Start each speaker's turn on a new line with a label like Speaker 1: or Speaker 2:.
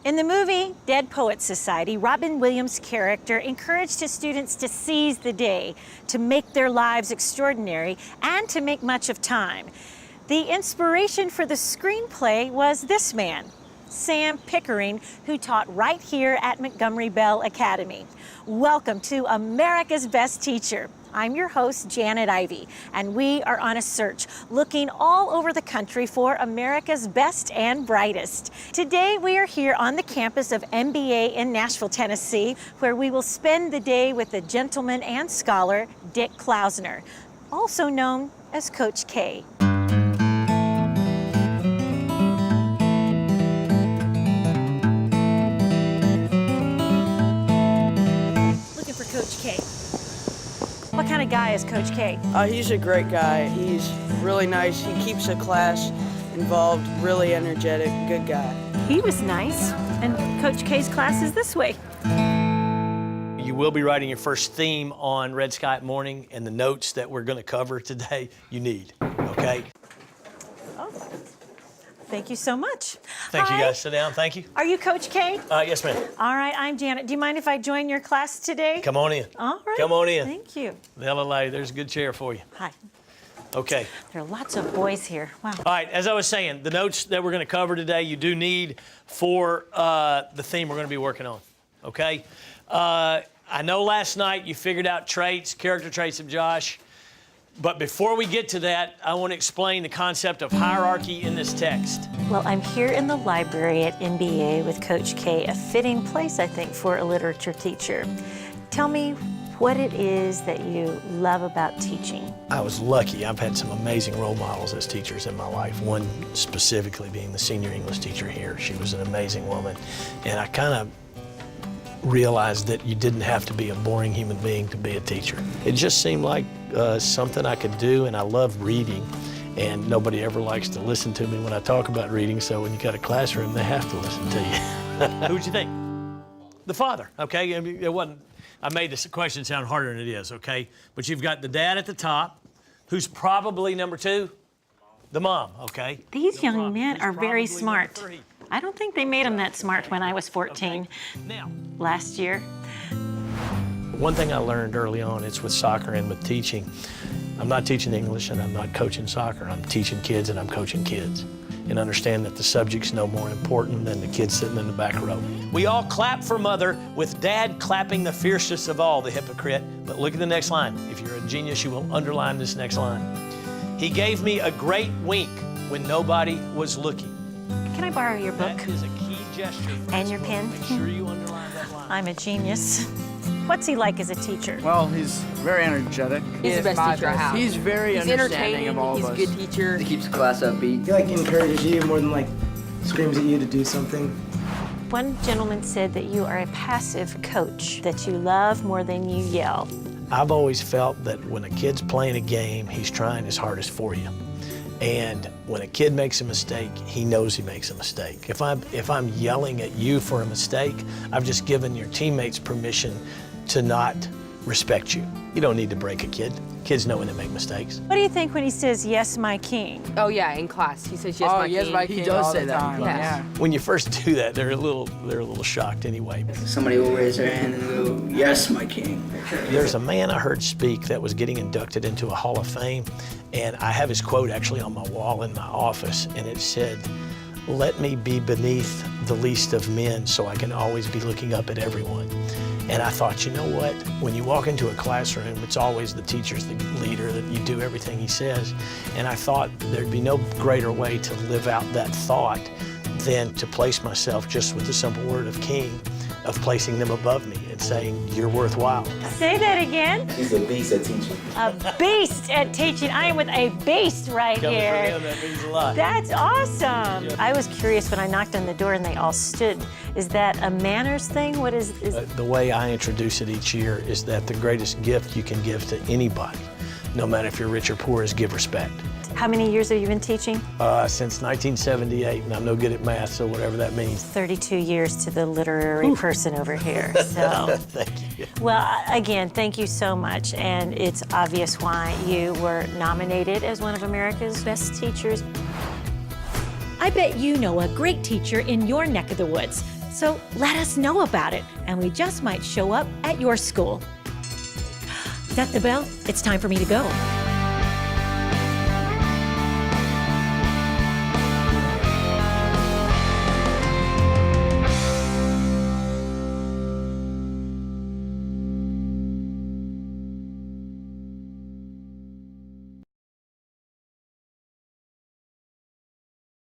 Speaker 1: In the movie Dead Poets Society, Robin Williams' character encouraged his students to seize the day, to make their lives extraordinary, and to make much of time. The inspiration for the screenplay was this man, Sam Pickering, who taught right here at Montgomery Bell Academy. Welcome to America's Best Teacher. I'm your host, Janet Ivey, and we are on a search looking all over the country for America's best and brightest. Today, we are here on the campus of MBA in Nashville, Tennessee, where we will spend the day with the gentleman and scholar, Dick Klausner, also known as Coach K. Looking for Coach K. What kind of guy is Coach K?
Speaker 2: He's a great guy. He's really nice. He keeps the class involved, really energetic, good guy.
Speaker 1: He was nice, and Coach K's class is this way.
Speaker 3: You will be writing your first theme on Red Sky at Morning, and the notes that we're going to cover today you need, okay?
Speaker 1: Oh, thank you so much.
Speaker 3: Thank you
Speaker 1: Hi.
Speaker 3: guys. Sit down. Thank you.
Speaker 1: Are you Coach K?
Speaker 3: Yes, ma'am.
Speaker 1: All right, I'm Janet. Do you mind if I join your class today?
Speaker 3: Come on in.
Speaker 1: All right.
Speaker 3: Come on in.
Speaker 1: Thank you.
Speaker 3: The LLA, there's a good chair for you.
Speaker 1: Hi.
Speaker 3: Okay.
Speaker 1: There are lots of boys here. Wow.
Speaker 3: All right, as I was saying, the notes that we're going to cover today you do need for the theme we're going to be working on, okay? I know last night you figured out character traits of Josh, but before we get to that, I want to explain the concept of hierarchy in this text.
Speaker 1: Well, I'm here in the library at MBA with Coach K, a fitting place, I think, for a literature teacher. Tell me what it is that you love about teaching.
Speaker 3: I was lucky. I've had some amazing role models as teachers in my life, one specifically being the senior English teacher here. She was an amazing woman, and I kind of realized that you didn't have to be a boring human being to be a teacher. It just seemed like something I could do, and I love reading, and nobody ever likes to listen to me when I talk about reading, so when you got a classroom, they have to listen to you. Who'd you think? The father, okay? I mean, it wasn't, I made this question sound harder than it is, okay? But you've got the dad at the top, who's probably number two, the mom, okay?
Speaker 1: These young men are very smart. I don't think they made them that smart when I was 14
Speaker 3: Now,
Speaker 1: last year.
Speaker 3: one thing I learned early on, it's with soccer and with teaching, I'm not teaching English and I'm not coaching soccer. I'm teaching kids and I'm coaching kids. And understand that the subject's no more important than the kids sitting in the back row. We all clap for mother, with dad clapping the fiercest of all, the hypocrite. But look at the next line. If you're a genius, you will underline this next line. He gave me a great wink when nobody was looking.
Speaker 1: Can I borrow your book?
Speaker 3: That is a key gesture.
Speaker 1: And your pen?
Speaker 3: Make sure you underline that line.
Speaker 1: I'm a genius. What's he like as a teacher?
Speaker 4: Well, he's very energetic.
Speaker 5: He's the best teacher I have.
Speaker 4: He's very understanding
Speaker 5: entertaining,
Speaker 4: of all
Speaker 5: he's
Speaker 4: of
Speaker 5: a
Speaker 4: us.
Speaker 5: good teacher.
Speaker 6: He keeps the class upbeat.
Speaker 7: He encourages you more than screams at you to do something.
Speaker 1: One gentleman said that you are a passive coach, that you love more than you yell.
Speaker 3: I've always felt that when a kid's playing a game, he's trying his hardest for you. And when a kid makes a mistake, he knows he makes a mistake. If I'm yelling at you for a mistake, I've just given your teammates permission to not respect you. You don't need to break a kid. Kids know when they make mistakes.
Speaker 1: What do you think when he says, "Yes, my king"?
Speaker 5: Oh yeah, in class he says yes,
Speaker 4: Oh,
Speaker 5: my
Speaker 4: yes,
Speaker 5: king.
Speaker 4: my king. He does say that.
Speaker 5: time.
Speaker 4: Yeah.
Speaker 3: When you first do that, they're a little shocked anyway.
Speaker 6: Somebody will raise their hand and go, "Yes, my king."
Speaker 3: There's a man I heard speak that was getting inducted into a Hall of Fame, and I have his quote actually on my wall in my office, and it said, "Let me be beneath the least of men so I can always be looking up at everyone." And I thought, you know what? When you walk into a classroom, it's always the teacher's the leader, that you do everything he says. And I thought there'd be no greater way to live out that thought than to place myself just with the simple word of king, of placing them above me and saying, you're worthwhile.
Speaker 1: Say that again.
Speaker 7: He's a beast at teaching.
Speaker 1: A beast at teaching. I am with a beast right
Speaker 3: Coming
Speaker 1: here.
Speaker 3: from him, that means a lot.
Speaker 1: That's awesome. I was curious when I knocked on the door and they all stood. Is that a manners thing? What is
Speaker 3: The way I introduce it each year is that the greatest gift you can give to anybody, no matter if you're rich or poor, is give respect.
Speaker 1: How many years have you been teaching?
Speaker 3: Since 1978, and I'm no good at math, so whatever that means.
Speaker 1: 32 years to the literary person over here. So,
Speaker 3: Thank you.
Speaker 1: well, again, thank you so much. And it's obvious why you were nominated as one of America's best teachers. I bet you know a great teacher in your neck of the woods. So let us know about it, and we just might show up at your school. Is that the bell? It's time for me to go.